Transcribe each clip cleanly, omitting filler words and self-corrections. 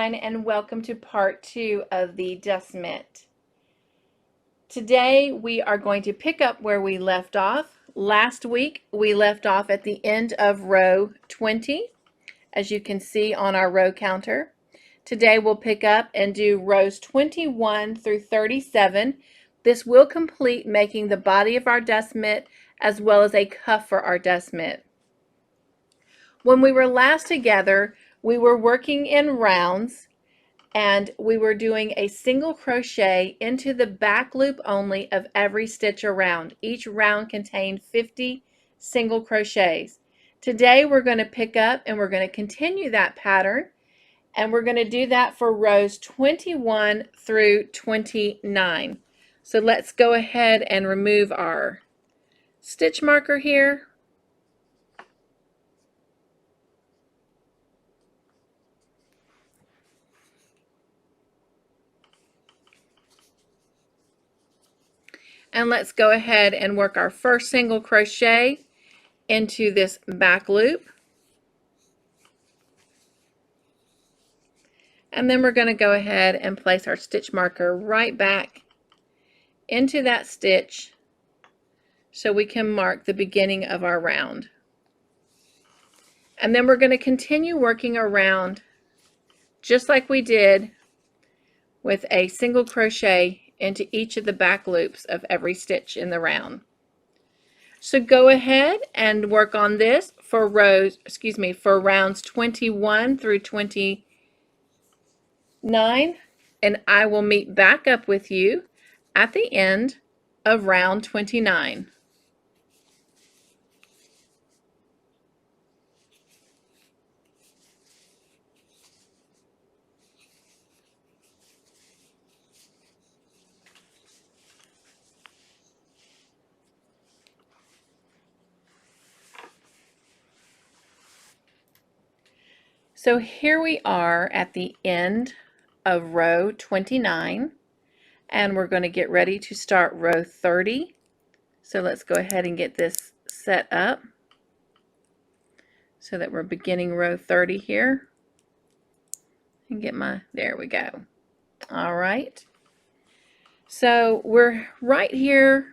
everyone, and welcome to part 2 of the Dust Mitt. Today we are going to pick up where we left off. Last week we left off at the end of row 20, as you can see on our row counter. Today we'll pick up and do rows 21 through 37. This will complete making the body of our dust mitt as well as a cuff for our dust mitt. When we were last together, we were working in rounds and we were doing a single crochet into the back loop only of every stitch around. Each round contained 50 single crochets. Today we're going to pick up and we're going to continue that pattern, and we're going to do that for rows 21 through 29. So let's go ahead and remove our stitch marker here. And let's go ahead and work our first single crochet into this back loop. And then we're going to go ahead and place our stitch marker right back into that stitch so we can mark the beginning of our round. And then we're going to continue working around just like we did with a single crochet into each of the back loops of every stitch in the round. So go ahead and work on this for rounds 21 through 29, and I will meet back up with you at the end of round 29. So here we are at the end of row 29, and we're going to get ready to start row 30. So let's go ahead and get this set up so that we're beginning row 30 here. And get there we go. All right. So we're right here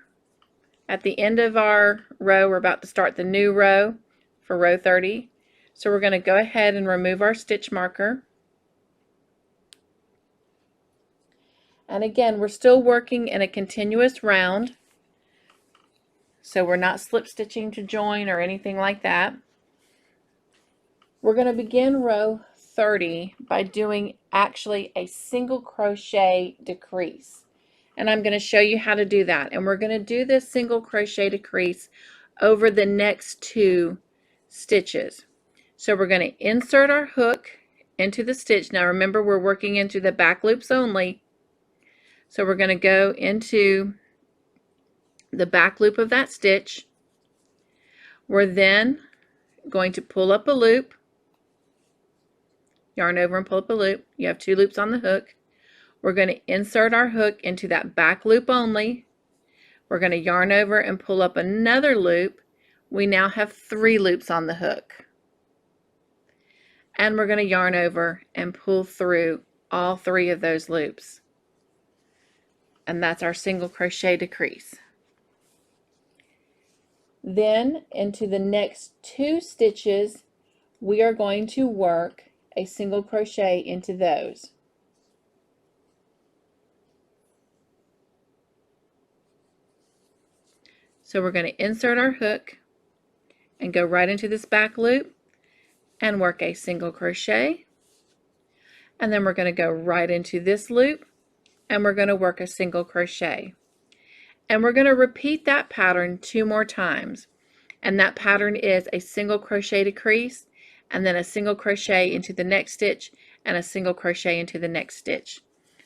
at the end of our row. We're about to start the new row for row 30. So we're going to go ahead and remove our stitch marker. And again, we're still working in a continuous round. So we're not slip stitching to join or anything like that. We're going to begin row 30 by doing actually a single crochet decrease. And I'm going to show you how to do that. And we're going to do this single crochet decrease over the next 2 stitches. So we're going to insert our hook into the stitch. Now remember, we're working into the back loops only. So we're going to go into the back loop of that stitch. We're then going to pull up a loop, yarn over and pull up a loop. You have 2 loops on the hook. We're going to insert our hook into that back loop only. We're going to yarn over and pull up another loop. We now have 3 loops on the hook. And we're going to yarn over and pull through all 3 of those loops. And that's our single crochet decrease. Then into the next 2 stitches, we are going to work a single crochet into those. So we're going to insert our hook and go right into this back loop and work a single crochet, and then we're going to go right into this loop and we're going to work a single crochet, and we're going to repeat that pattern 2 more times. And that pattern is a single crochet decrease and then a single crochet into the next stitch and a single crochet into the next stitch.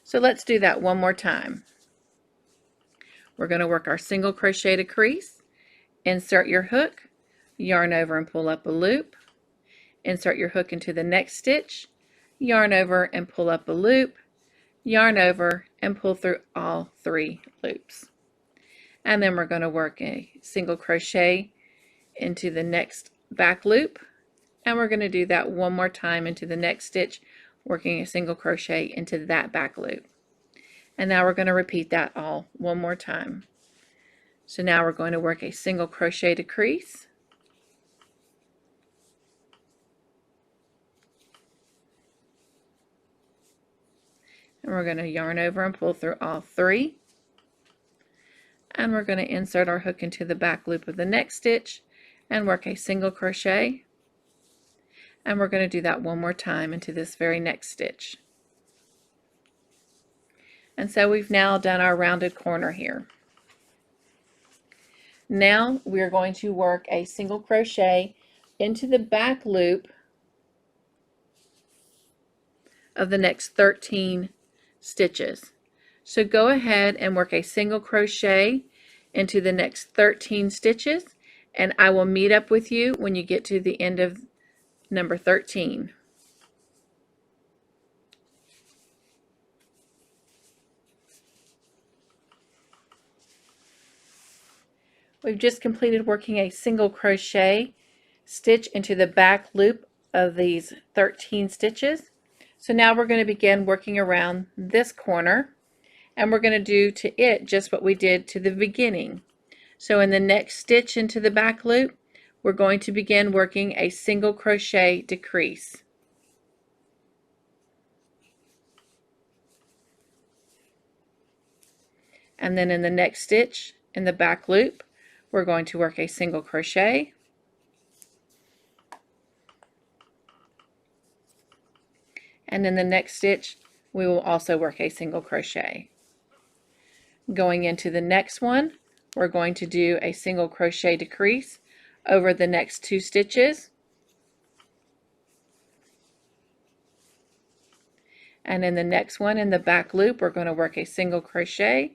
So let's do that one more time. We're going to work our single crochet decrease, insert your hook, yarn over and pull up a loop, insert your hook into the next stitch, yarn over and pull up a loop, yarn over and pull through all 3 loops. And then we're going to work a single crochet into the next back loop, and we're going to do that one more time into the next stitch working a single crochet into that back loop. And now we're going to repeat that all one more time. So now we're going to work a single crochet decrease, and we're going to yarn over and pull through all 3, and we're going to insert our hook into the back loop of the next stitch and work a single crochet, and we're going to do that one more time into this very next stitch. And so we've now done our rounded corner here. Now we're going to work a single crochet into the back loop of the next 13 stitches. So go ahead and work a single crochet into the next 13 stitches, and I will meet up with you when you get to the end of number 13. We've just completed working a single crochet stitch into the back loop of these 13 stitches. So now we're going to begin working around this corner, and we're going to do to it just what we did to the beginning. So in the next stitch into the back loop, we're going to begin working a single crochet decrease. And then in the next stitch in the back loop, we're going to work a single crochet, and in the next stitch we will also work a single crochet. Going into the next one, we're going to do a single crochet decrease over the next 2 stitches, and in the next one in the back loop we're going to work a single crochet,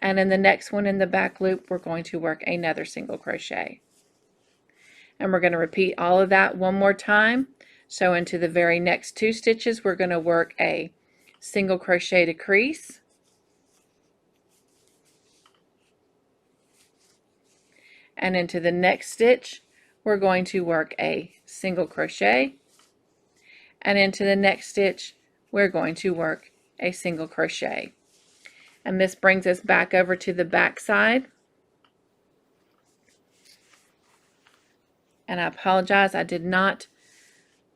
and in the next one in the back loop we're going to work another single crochet. And we're going to repeat all of that one more time. So into the very next 2 stitches we're going to work a single crochet decrease, and into the next stitch we're going to work a single crochet, and into the next stitch we're going to work a single crochet. And this brings us back over to the back side. And I apologize, I did not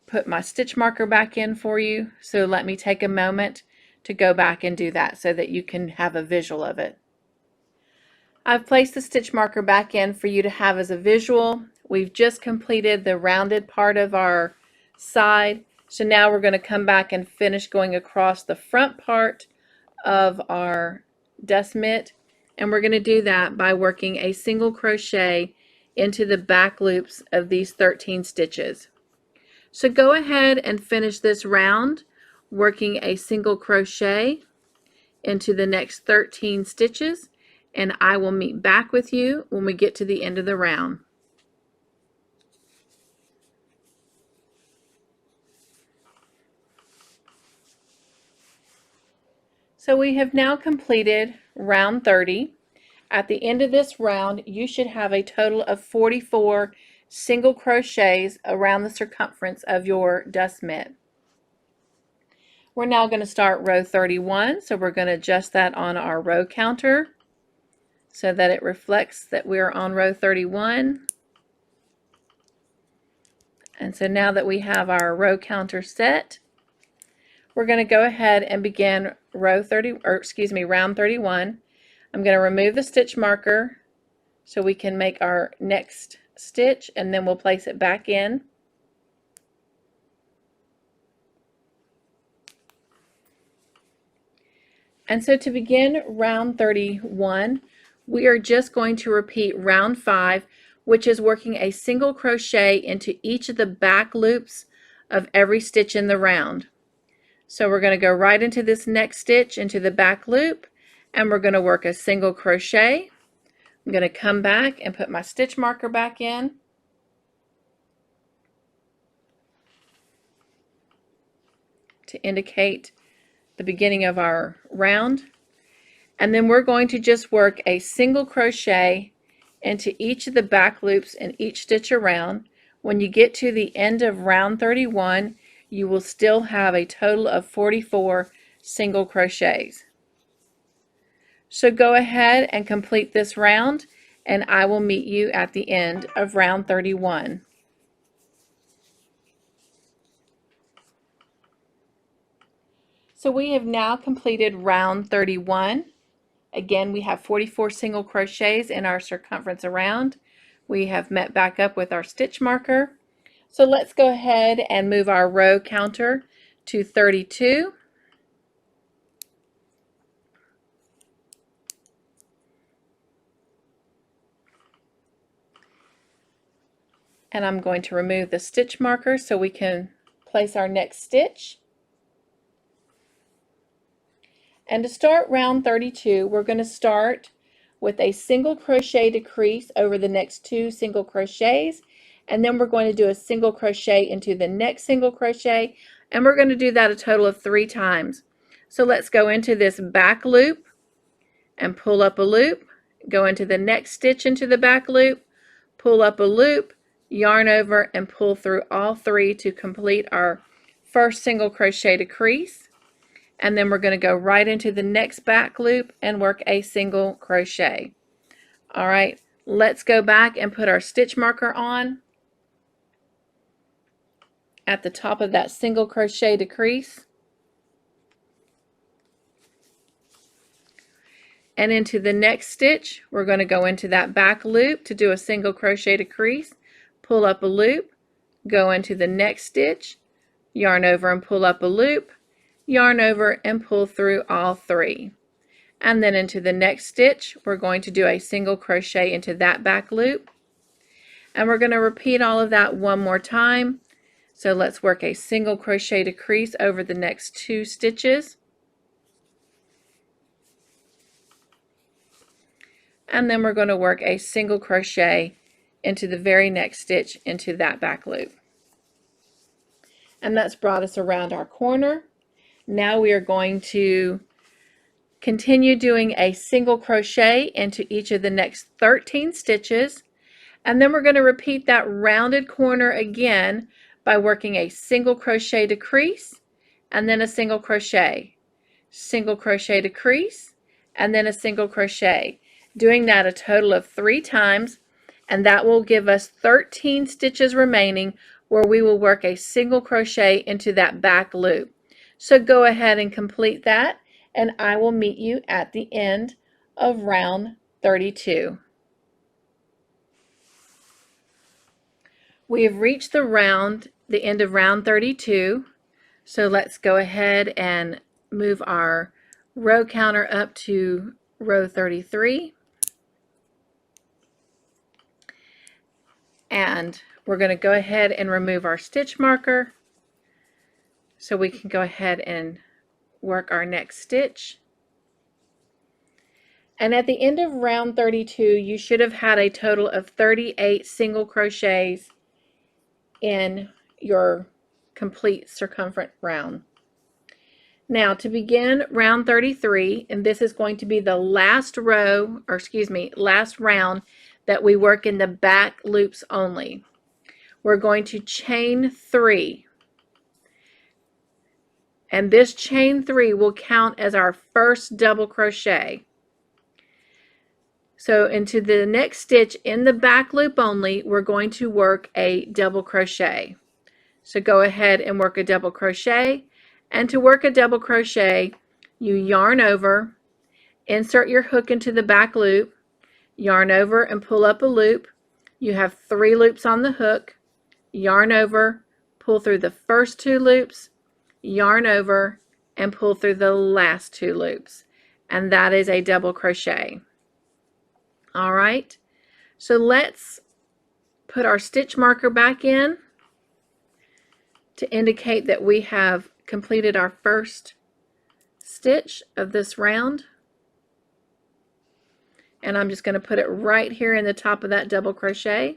put my stitch marker back in for you, so let me take a moment to go back and do that so that you can have a visual of it. I've placed the stitch marker back in for you to have as a visual. We've just completed the rounded part of our side, so now we're going to come back and finish going across the front part of our dust mitt, and we're going to do that by working a single crochet into the back loops of these 13 stitches. So go ahead and finish this round working a single crochet into the next 13 stitches, and I will meet back with you when we get to the end of the round. So we have now completed round 30. At the end of this round, you should have a total of 44 single crochets around the circumference of your dust mitt. We're now going to start row 31, so we're going to adjust that on our row counter so that it reflects that we're on row 31. And so now that we have our row counter set, we're going to go ahead and begin round 31. I'm going to remove the stitch marker so we can make our next stitch, and then we'll place it back in. And so to begin round 31, we are just going to repeat round 5, which is working a single crochet into each of the back loops of every stitch in the round. So we're going to go right into this next stitch into the back loop, and we're going to work a single crochet. I'm going to come back and put my stitch marker back in. To indicate the beginning of our round. And then we're going to just work a single crochet into each of the back loops in each stitch around. When you get to the end of round 31, you will still have a total of 44 single crochets. So go ahead and complete this round, and I will meet you at the end of round 31. So we have now completed round 31. Again, we have 44 single crochets in our circumference around. We have met back up with our stitch marker. So let's go ahead and move our row counter to 32. And I'm going to remove the stitch marker so we can place our next stitch. And to start round 32, we're going to start with a single crochet decrease over the next 2 single crochets, and then we're going to do a single crochet into the next single crochet, and we're going to do that a total of 3 times. So let's go into this back loop and pull up a loop, go into the next stitch into the back loop, pull up a loop, yarn over, and pull through all 3 to complete our first single crochet decrease. And then we're going to go right into the next back loop and work a single crochet. All right, let's go back and put our stitch marker on at the top of that single crochet decrease. And into the next stitch, we're going to go into that back loop to do a single crochet decrease, pull up a loop, go into the next stitch, yarn over and pull up a loop, yarn over and pull through all 3. And then into the next stitch, we're going to do a single crochet into that back loop. And we're going to repeat all of that one more time. So let's work a single crochet decrease over the next 2 stitches. And then we're going to work a single crochet into the very next stitch into that back loop. And that's brought us around our corner. Now we are going to continue doing a single crochet into each of the next 13 stitches, and then we're going to repeat that rounded corner again by working a single crochet decrease and then a single crochet decrease, and then a single crochet, doing that a total of 3 times, and that will give us 13 stitches remaining where we will work a single crochet into that back loop. So go ahead and complete that, and I will meet you at the end of round 32. We have reached the end of round 32, so let's go ahead and move our row counter up to row 33. And we're going to go ahead and remove our stitch marker so we can go ahead and work our next stitch. And at the end of round 32, you should have had a total of 38 single crochets in your complete circumference round. Now to begin round 33, and this is going to be the last round that we work in the back loops only. We're going to chain 3. And this chain 3 will count as our first double crochet. So into the next stitch in the back loop only, we're going to work a double crochet. So go ahead and work a double crochet. And to work a double crochet, you yarn over, insert your hook into the back loop, yarn over and pull up a loop. You have 3 loops on the hook, yarn over, pull through the first 2 loops, yarn over, and pull through the last 2 loops. And that is a double crochet. All right, so let's put our stitch marker back in to indicate that we have completed our first stitch of this round. And I'm just going to put it right here in the top of that double crochet.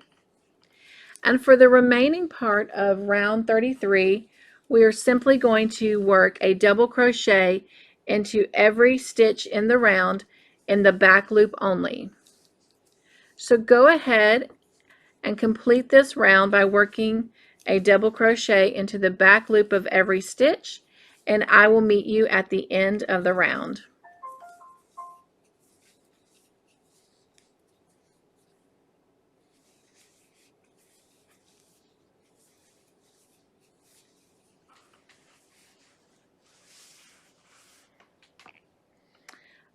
And for the remaining part of round 33, we are simply going to work a double crochet into every stitch in the round in the back loop only. So go ahead and complete this round by working a double crochet into the back loop of every stitch, and I will meet you at the end of the round.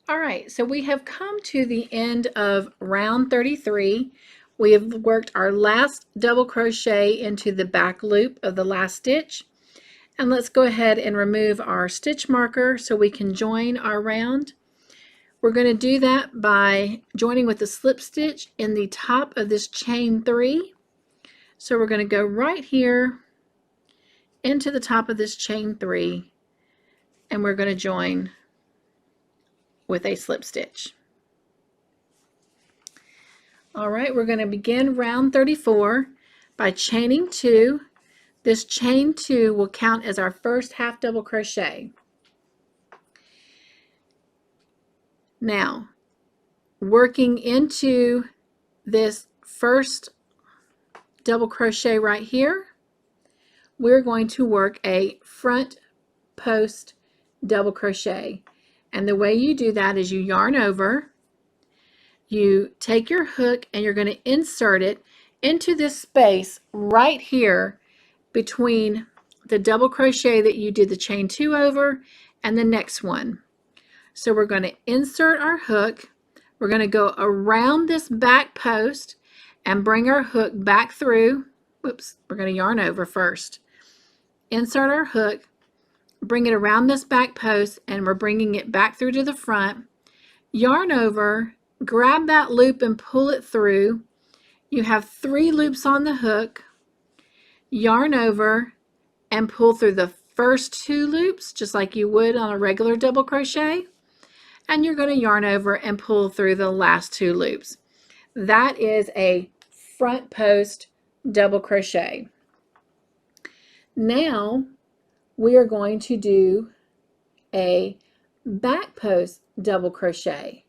All right, so we have come to the end of round 33. We have worked our last double crochet into the back loop of the last stitch. And let's go ahead and remove our stitch marker so we can join our round. We're going to do that by joining with the slip stitch in the top of this chain 3. So we're going to go right here into the top of this chain 3, and we're going to join with a slip stitch. All right, we're going to begin round 34 by chaining 2. This chain 2 will count as our first half double crochet. Now, working into this first double crochet right here, we're going to work a front post double crochet. And the way you do that is you yarn over, you take your hook, and you're going to insert it into this space right here between the double crochet that you did the chain 2 over and the next one. So we're going to insert our hook, we're going to go around this back post and bring our hook back through. Whoops, we're going to yarn over first. Insert our hook, bring it around this back post, and we're bringing it back through to the front. Yarn over, grab that loop and pull it through. You have 3 loops on the hook. Yarn over and pull through the first 2 loops just like you would on a regular double crochet, and you're going to yarn over and pull through the last 2 loops. That is a front post double crochet. Now we are going to do a back post double crochet,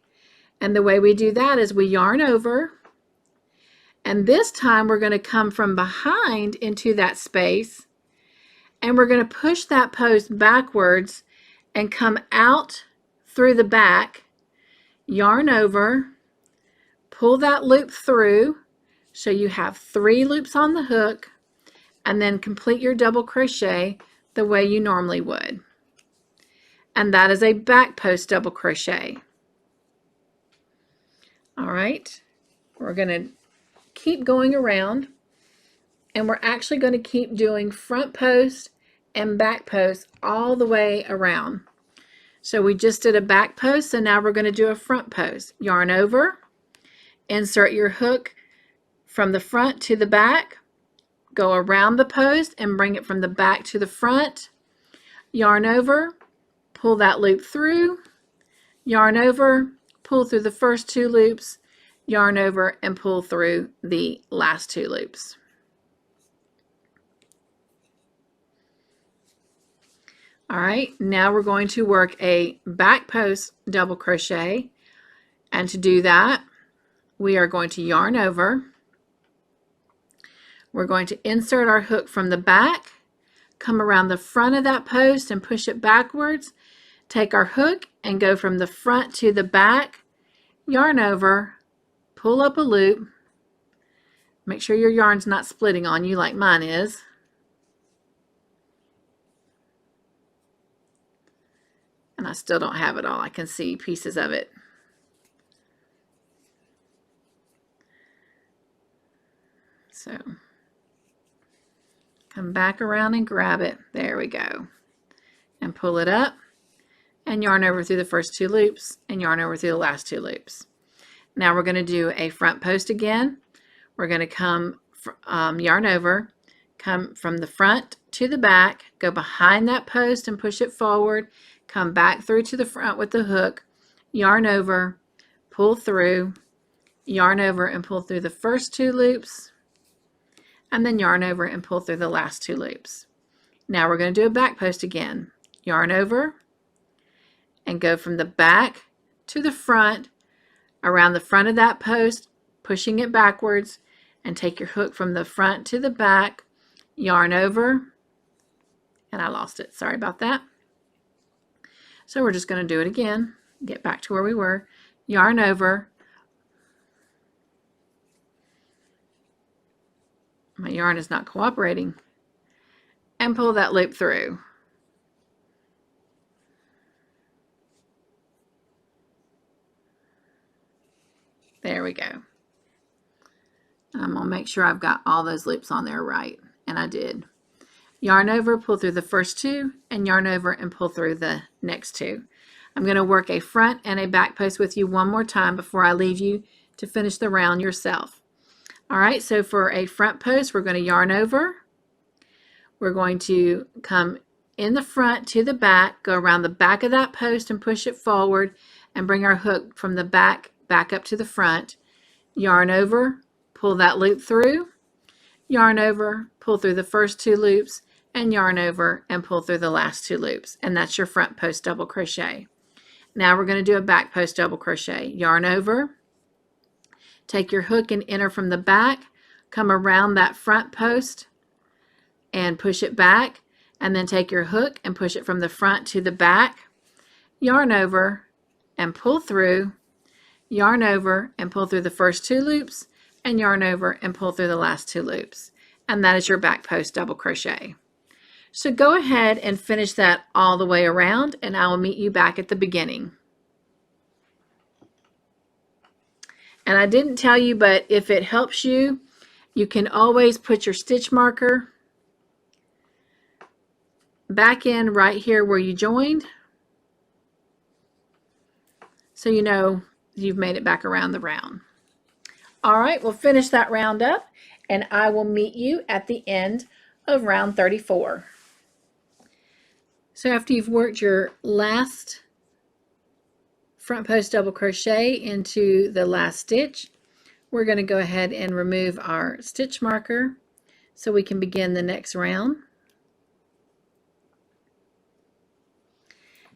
and the way we do that is we yarn over, and this time we're going to come from behind into that space, and we're going to push that post backwards and come out through the back, yarn over, pull that loop through so you have 3 loops on the hook, and then complete your double crochet the way you normally would. And that is a back post double crochet. All right, we're going to keep going around, and we're actually going to keep doing front post and back post all the way around. So we just did a back post, so now we're going to do a front post. Yarn over, insert your hook from the front to the back, go around the post and bring it from the back to the front, yarn over, pull that loop through, yarn over, pull through the first 2 loops, yarn over and pull through the last 2 loops. All right, now we're going to work a back post double crochet, and to do that we are going to yarn over. We're going to insert our hook from the back, come around the front of that post and push it backwards, take our hook and go from the front to the back, yarn over, pull up a loop, make sure your yarn's not splitting on you like mine is, and I still don't have it all, I can see pieces of it. So come back around and grab it, there we go, and pull it up and yarn over through the first 2 loops and yarn over through the last 2 loops. Now we're going to do a front post again. We're going to come yarn over, come from the front to the back, go behind that post and push it forward, come back through to the front with the hook, yarn over, pull through, yarn over and pull through the first 2 loops, and then yarn over and pull through the last 2 loops. Now we're going to do a back post again. Yarn over and go from the back to the front, around the front of that post, pushing it backwards, and take your hook from the front to the back, yarn over, and I lost it, sorry about that. So we're just going to do it again, get back to where we were, yarn over, my yarn is not cooperating, and pull that loop through. There we go. I'm going to make sure I've got all those loops on there right, and I did. Yarn over, pull through the first two, and yarn over and pull through the next two. I'm going to work a front and a back post with you one more time before I leave you to finish the round yourself. All right, so for a front post, we're going to yarn over. We're going to come in the front to the back, go around the back of that post and push it forward, and bring our hook from the back up to the front. Yarn over, pull that loop through, yarn over, pull through the first two loops, and yarn over and pull through the last two loops. And that's your front post double crochet. Now we're going to do a back post double crochet. Yarn over, take your hook and enter from the back, come around that front post and push it back, and then take your hook and push it from the front to the back, yarn over and pull through, yarn over and pull through the first two loops, and yarn over and pull through the last two loops. And that is your back post double crochet. So go ahead and finish that all the way around, and I will meet you back at the beginning. And I didn't tell you, but if it helps you, you can always put your stitch marker back in right here where you joined, so you know you've made it back around the round. All right, we'll finish that round up, and I will meet you at the end of round 34. So after you've worked your last front post double crochet into the last stitch, we're going to go ahead and remove our stitch marker so we can begin the next round.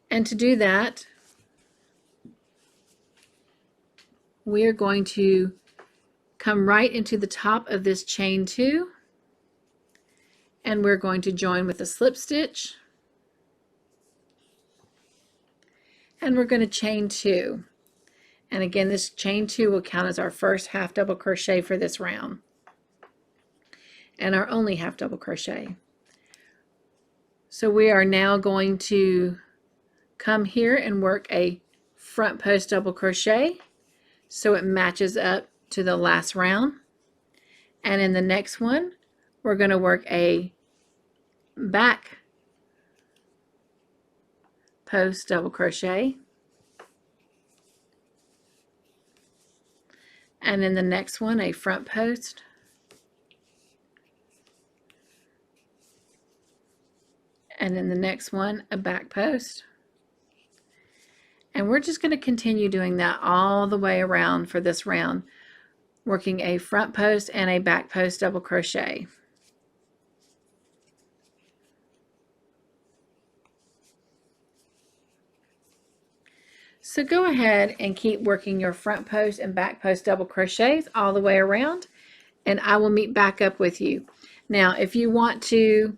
And to do that, we're going to come right into the top of this chain 2, and we're going to join with a slip stitch, and we're going to chain 2. And again, this chain 2 will count as our first half double crochet for this round, and our only half double crochet. So we are now going to come here and work a front post double crochet so it matches up to the last round. And in the next one, we're going to work a back post double crochet. And in the next one, a front post. And in the next one, a back post. And we're just going to continue doing that all the way around for this round, working a front post and a back post double crochet. So go ahead and keep working your front post and back post double crochets all the way around, and I will meet back up with you. Now, if you want to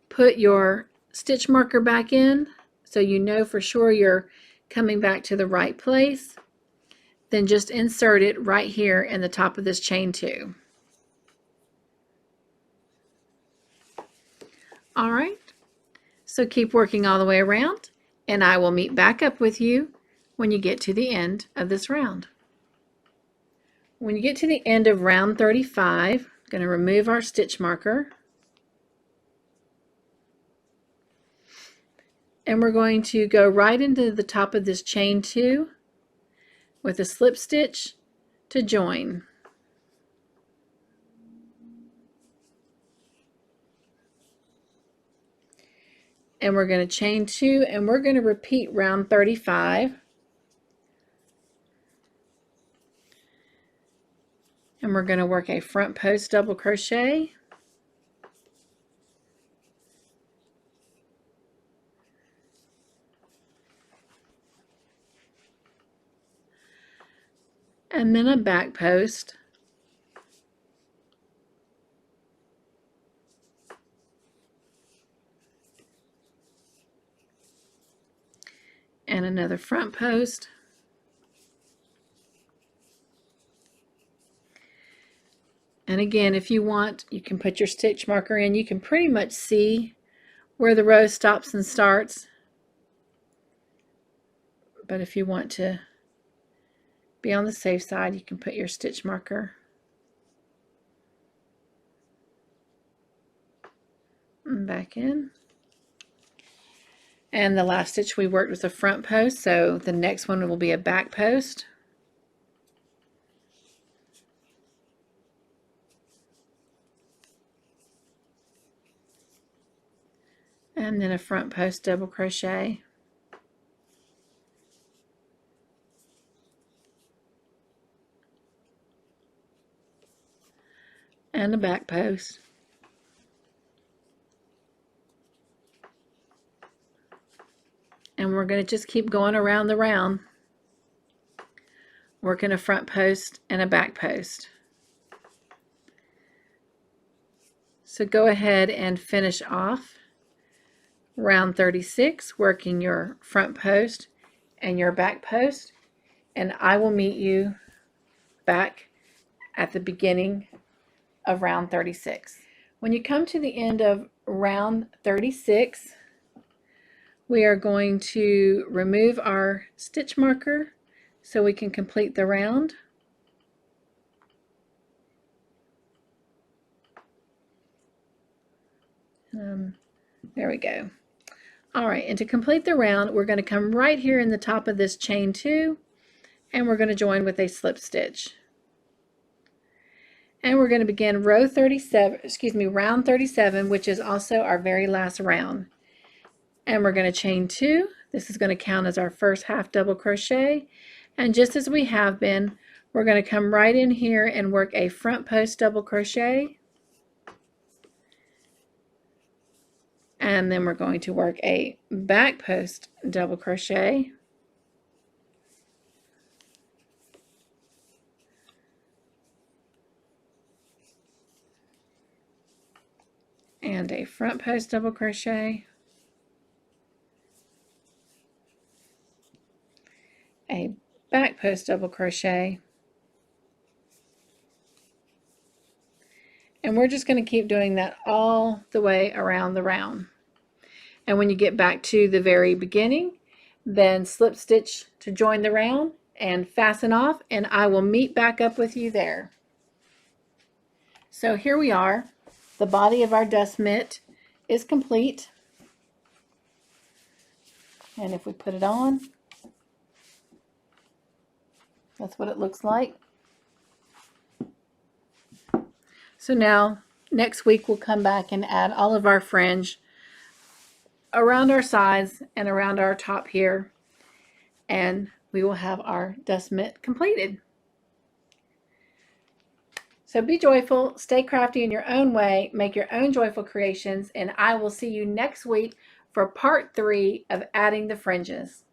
put your stitch marker back in so you know for sure you're coming back to the right place, then just insert it right here in the top of this chain 2. All right, so keep working all the way around, and I will meet back up with you when you get to the end of this round. When you get to the end of round 35, I'm going to remove our stitch marker, and we're going to go right into the top of this chain 2 with a slip stitch to join. And we're going to chain 2, and we're going to repeat round 35. And we're going to work a front post double crochet, and then a back post, and another front post. And again, if you want, you can put your stitch marker in. You can pretty much see where the row stops and starts. But if you want to be on the safe side, you can put your stitch marker back in. And the last stitch we worked was a front post, so the next one will be a back post. And then a front post double crochet. And a back post. And we're going to just keep going around the round, working a front post and a back post. So go ahead and finish off round 36, working your front post and your back post, and I will meet you back at the beginning of round 36. When you come to the end of round 36, we are going to remove our stitch marker so we can complete the round. There we go. All right, and to complete the round, we're going to come right here in the top of this chain 2, and we're going to join with a slip stitch. And we're going to begin round 37, which is also our very last round. And we're going to chain 2. This is going to count as our first half double crochet. And just as we have been, we're going to come right in here and work a front post double crochet. And then we're going to work a back post double crochet. And a front post double crochet. A back post double crochet. And we're just going to keep doing that all the way around the round. And when you get back to the very beginning, then slip stitch to join the round and fasten off, and I will meet back up with you there. So here we are. The body of our dust mitt is complete. And if we put it on, that's what it looks like. So now, next week we'll come back and add all of our fringe around our sides and around our top here, and we will have our dust mitt completed. So be joyful, stay crafty in your own way, make your own joyful creations, and I will see you next week for part 3 of adding the fringes.